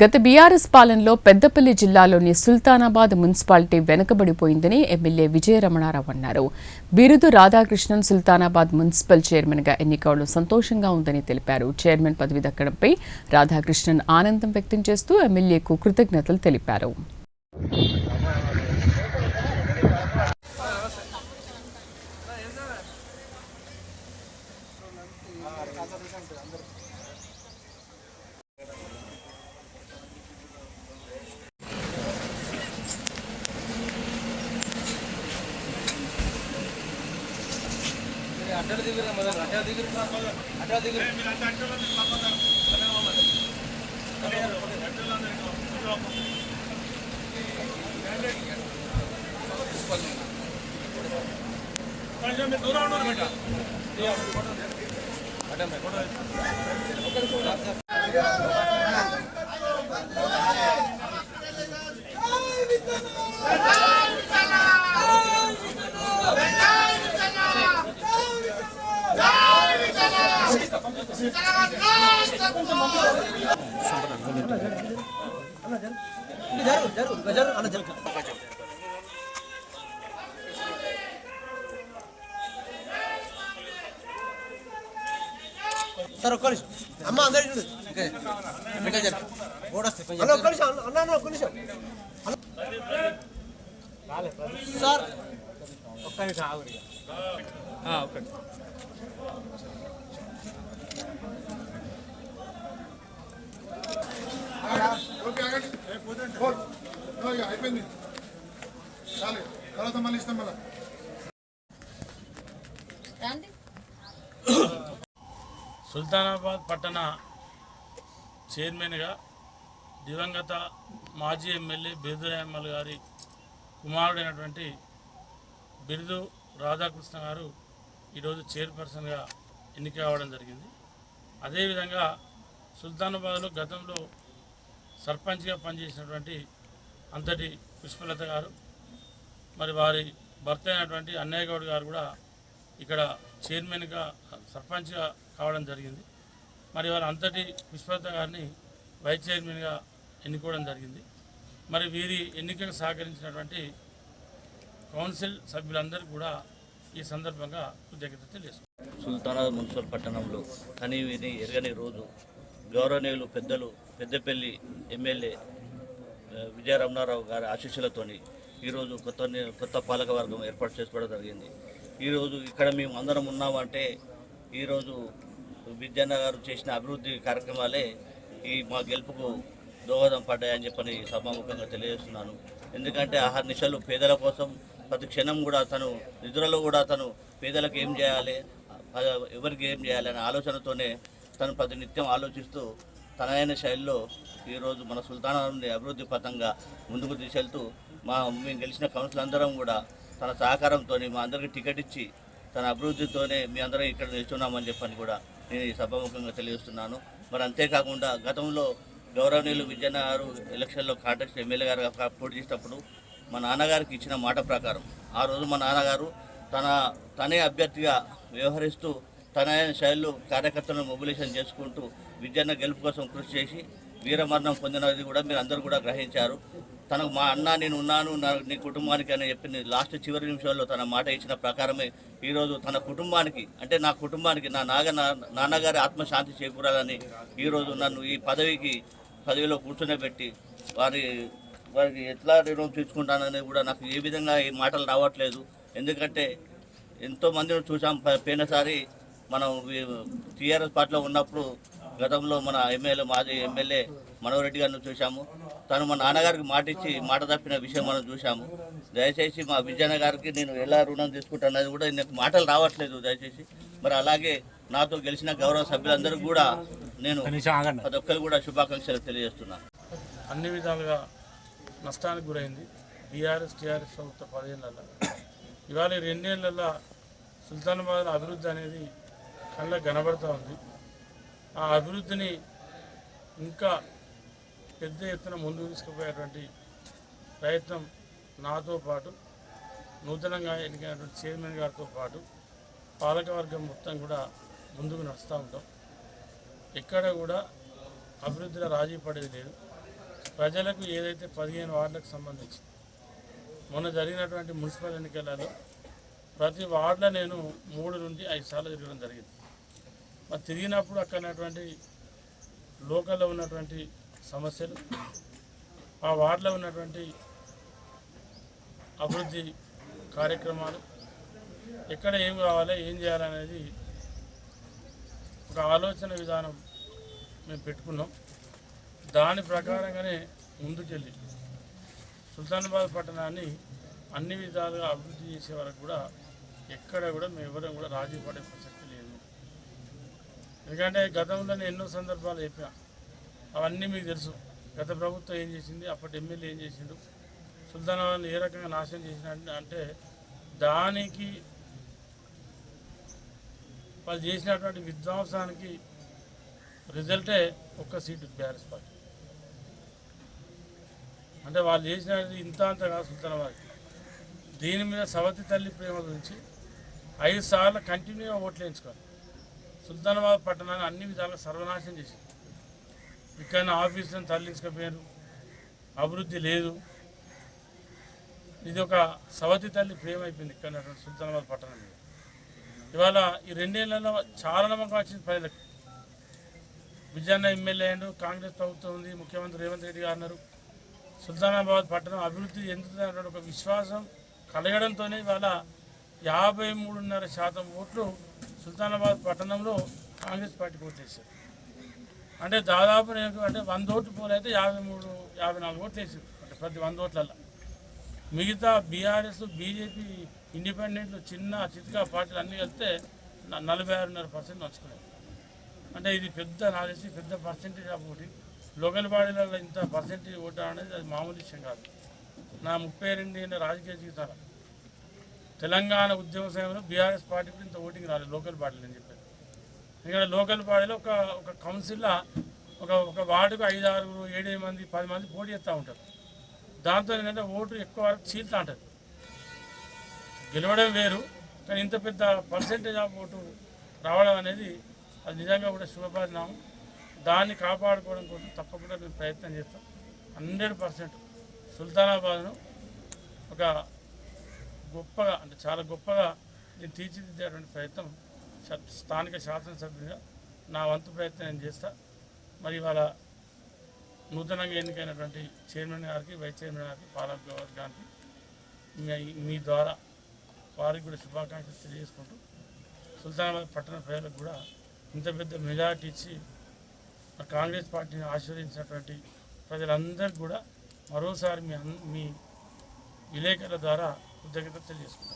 గత బీఆర్ఎస్ పాలనలో పెద్దపల్లి జిల్లాలోని సుల్తానాబాద్ మున్సిపాలిటీ వెనుకబడిపోయిందని ఎమ్మెల్యే విజయరమణారావు అన్నారు. బిరుదు రాధాకృష్ణన్ సుల్తానాబాద్ మున్సిపల్ చైర్మన్గా ఎన్నికవడం సంతోషంగా ఉందని తెలిపారు. చైర్మన్ పదవి దక్కడంపై రాధాకృష్ణన్ ఆనందం వ్యక్తం చేస్తూ ఎమ్మెల్యేకు కృతజ్ఞతలు తెలిపారు. सर अम्मा अंदर सर అయిపోయింది చాలు తర్వాత మళ్ళీ ఇస్తాం మళ్ళీ సుల్తానాబాద్ పట్టణ చైర్మన్గా దివంగత మాజీ ఎమ్మెల్యే బిరుదురాయమ్మల్ గారి కుమారుడైనటువంటి బిరుదు రాధాకృష్ణ గారు ఈరోజు చైర్పర్సన్గా ఎన్నిక కావడం జరిగింది. అదేవిధంగా సుల్తానాబాద్లో గతంలో సర్పంచ్గా పనిచేసినటువంటి అంతటి పుష్పలత గారు, మరి వారి భర్త అయినటువంటి అన్నయ్య గౌడ్ గారు కూడా ఇక్కడ చైర్మన్గా సర్పంచ్గా కావడం జరిగింది. మరి వారు అంతటి పుష్పలత గారిని వైస్ చైర్మన్గా ఎన్నుకోవడం జరిగింది. మరి వీరి ఎన్నికకు సహకరించినటువంటి కౌన్సిల్ సభ్యులందరికీ కూడా ఈ సందర్భంగా కృతజ్ఞత తెలియజేస్తున్నారు. సుల్తానాబాద్ మున్సిపల్ పట్టణంలో కని విని ఎరగని రోజు గౌరవనీయులు పెద్దలు పెద్దపల్లి ఎమ్మెల్యే విజయరమణారావు గారి ఆశీస్సులతోని ఈరోజు కొత్త పాలకవర్గం ఏర్పాటు చేసుకోవడం జరిగింది. ఈరోజు ఇక్కడ మేము అందరం ఉన్నామంటే ఈరోజు విద్యాన్న గారు చేసిన అభివృద్ధి కార్యక్రమాలే మా గెలుపుకు దోహదం పడ్డాయని చెప్పని సభాముఖంగా తెలియజేస్తున్నాను. ఎందుకంటే ఆహార్నిశలు పేదల కోసం ప్రతి క్షణం కూడా తను నిధులలో కూడా తను పేదలకు ఏం చేయాలి, ఎవరికి ఏం చేయాలి అనే ఆలోచనతోనే తను ప్రతి నిత్యం ఆలోచిస్తూ తనైన శైలిలో ఈరోజు మన సుల్తానాబాద్ని అభివృద్ధి పథంగా ముందుకు తీసుకెళ్తూ మేము గెలిచిన కౌన్సిల్ అందరం కూడా తన సహకారంతో మా అందరికీ టికెట్ ఇచ్చి తన అభివృద్ధితోనే మీ అందరం ఇక్కడ నిల్చున్నామని చెప్పని కూడా నేను ఈ సభాముఖంగా తెలియజేస్తున్నాను. మరి అంతేకాకుండా గతంలో గౌరవనీయులు విజయన్న గారు ఎలక్షన్లో కాంటెస్ట్ ఎమ్మెల్యే గారు పోటీ చేసినప్పుడు మా నాన్నగారికి ఇచ్చిన మాట ప్రకారం ఆ రోజు మా నాన్నగారు తనే అభ్యర్థిగా వ్యవహరిస్తూ తన శైలిలో కార్యకర్తలను మొబిలైజేషన్ చేసుకుంటూ విజయన్న గెలుపు కోసం కృషి చేసి వీరమరణం పొందినది కూడా మీరు అందరూ కూడా గ్రహించారు. తనకు మా అన్న నేను ఉన్నాను నీ కుటుంబానికి అని చెప్పింది లాస్ట్ చివరి నిమిషంలో తన మాట ఇచ్చిన ప్రకారమే ఈరోజు తన కుటుంబానికి అంటే నా కుటుంబానికి నాన్నగారి ఆత్మశాంతి చేకూరాలని ఈరోజు నన్ను ఈ పదవిలో కూర్చొనిపెట్టి వారికి ఎట్లా రుణం తీర్చుకుంటానని కూడా నాకు ఏ విధంగా ఈ మాటలు రావట్లేదు. ఎందుకంటే ఎంతోమందిని చూసాం. పోయినసారి మనం టీఆర్ఎస్ పార్టీలో ఉన్నప్పుడు గతంలో మన మాజీ ఎమ్మెల్యే మనోహర్ రెడ్డి గారిని చూసాము. తను మా నాన్నగారికి మాట తప్పిన విషయం మనం చూసాము. దయచేసి మా విజయన్న గారికి నేను ఎలా రుణం తీసుకుంటానది కూడా నాకు మాటలు రావట్లేదు దయచేసి. మరి అలాగే నాతో గెలిచిన గౌరవ సభ్యులందరూ కూడా నేను ప్రతి ఒక్కరు కూడా శుభాకాంక్షలు తెలియజేస్తున్నాను. అన్ని విధాలుగా నష్టానికి గురైంది టీఆర్ఎస్ ప్రభుత్వ 10 ఏళ్ళల్లో. ఇవాళ 2 ఏళ్ళల్లో సుల్తానాబాద్ అభివృద్ధి అనేది కళ్ళకు కనబడుతూ ఉంది. ఆ అభివృద్ధిని ఇంకా పెద్ద ఎత్తున ముందుకు తీసుకుపోయేటువంటి ప్రయత్నం నాతో పాటు నూతనంగా ఎన్నికైనటువంటి చైర్మన్ గారితో పాటు పాలకవర్గం మొత్తం కూడా ముందుకు నడుస్తూ ఉంటాం. ఎక్కడ కూడా అభివృద్ధిలో రాజీ పడేది లేదు. ప్రజలకు ఏదైతే 15 వార్డులకు సంబంధించి మొన్న జరిగినటువంటి మున్సిపల్ ఎన్నికలలో ప్రతి వార్డులో నేను 3 నుండి 5 సార్లు తిరగడం జరిగింది. మరి తిరిగినప్పుడు అక్కడ ఉన్నటువంటి లోకల్లో ఉన్నటువంటి సమస్యలు, ఆ వార్డులో ఉన్నటువంటి అభివృద్ధి కార్యక్రమాలు, ఎక్కడ ఏం కావాలి, ఏం చేయాలనేది ఒక ఆలోచన విధానం మేము పెట్టుకున్నాం. దాని ప్రకారంగానే ముందుకెళ్ళి సుల్తానాబాద్ పట్టణాన్ని అన్ని విధాలుగా అభివృద్ధి చేసే వరకు కూడా ఎక్కడ కూడా మేము ఎవరం కూడా రాజీ పడే ప్రసక్తి లేదు. ఎందుకంటే గతంలో నేను ఎన్నో సందర్భాలు చెప్పినా, అవన్నీ మీకు తెలుసు. గత ప్రభుత్వం ఏం చేసింది, అప్పటి ఎమ్మెల్యే ఏం చేసిండు, సుల్తానాబాద్ని ఏ రకంగా నాశనం చేసిన అంటే దానికి వాళ్ళు చేసినటువంటి విధ్వంసానికి రిజల్టే ఒక్క సీటు బీఆర్ఎస్ పార్టీ. అంటే వాళ్ళు చేసినది ఇంత అంత కాదు సుల్తానాబాద్. దీని మీద సవతి తల్లి ప్రేమ గురించి 5 సార్లు కంటిన్యూగా ఓట్లు వేయించుకోవాలి. సుల్తానాబాద్ పట్టణాన్ని అన్ని విధాలుగా సర్వనాశనం చేసింది. ఇక్కడ ఆఫీసులను తరలించకపోయారు, అభివృద్ధి లేదు. ఇది ఒక సవతి తల్లి ప్రేమ అయిపోయింది ఇక్కడ సుల్తానాబాద్ పట్టణం మీద. ఇవాళ ఈ 2 ఏళ్లలో చాలా నమ్మకం వచ్చింది ప్రజలకు. విజయన్న ఎమ్మెల్యే అయ్యాడు, కాంగ్రెస్ ప్రభుత్వం ఉంది, ముఖ్యమంత్రి రేవంత్ రెడ్డి గారు అన్నారు. సుల్తానాబాద్ పట్టణం అభివృద్ధి చెందుతున్న ఒక విశ్వాసం కలగడంతోనే ఇవాళ 53.5% ఓట్లు సుల్తానాబాద్ పట్టణంలో కాంగ్రెస్ పార్టీకి ఓట్లేసారు. అంటే దాదాపు నేను అంటే 100 ఓట్లు పోలైతే 53-54 ఓట్లు వేసారు. అంటే ప్రతి 100 ఓట్లల్లో మిగతా బీఆర్ఎస్, బీజేపీ, ఇండిపెండెంట్లు, చిన్న చిత్కా పార్టీలు అన్నీ కలిస్తే 46.5% నచ్చుకున్నాయి. అంటే ఇది నాకు తెలిసి పెద్ద పర్సెంటేజ్ ఆఫ్ ఓటింగ్. లోకల్ బాడీలలో ఇంత పర్సెంటేజ్ ఓటు అనేది అది మామూలు విషయం కాదు. నా 32 ఏళ్ళ రాజకీయ జీవితాల తెలంగాణ ఉద్యమ సమయంలో బీఆర్ఎస్ పార్టీకి ఇంత ఓటింగ్ రాలేదు లోకల్ బాడీలు అని చెప్పారు. ఎందుకంటే లోకల్ బాడీలో ఒక కౌన్సిల్లో ఒక వార్డుకు 5, 6, 7 మంది, 10 మంది పోటీ చేస్తూ ఉంటారు. దాంతో ఏంటంటే ఓటు ఎక్కువ వరకు చీల్తూ ఉంటుంది. గెలవడం వేరు, కానీ ఇంత పెద్ద పర్సెంటేజ్ ఆఫ్ ఓటు రావడం అనేది అది నిజంగా కూడా శుభపరిణామం. దాన్ని కాపాడుకోవడం కోసం తప్పకుండా మేము ప్రయత్నం చేస్తాం. 100% సుల్తానాబాద్ను ఒక గొప్పగా, అంటే చాలా గొప్పగా నేను తీర్చిదిద్దేటువంటి ప్రయత్నం స్థానిక శాసనసభ్యుడిగా నా వంతు ప్రయత్నం నేను చేస్తా. మరి ఇవాళ నూతనంగా ఎన్నికైనటువంటి చైర్మన్ గారికి, వైస్ చైర్మన్ గారికి, పాలక వర్గానికి మీ ద్వారా వారికి కూడా శుభాకాంక్షలు తెలియజేసుకుంటూ సుల్తానాబాద్ పట్టణ ప్రజలకు కూడా ఇంత పెద్ద మెజారిటీ ఇచ్చి కాంగ్రెస్ పార్టీని ఆశీర్వదించినటువంటి ప్రజలందరికీ కూడా మరోసారి మీ విలేకరుల ద్వారా కృతజ్ఞతలు తెలియజేసుకుంటాం.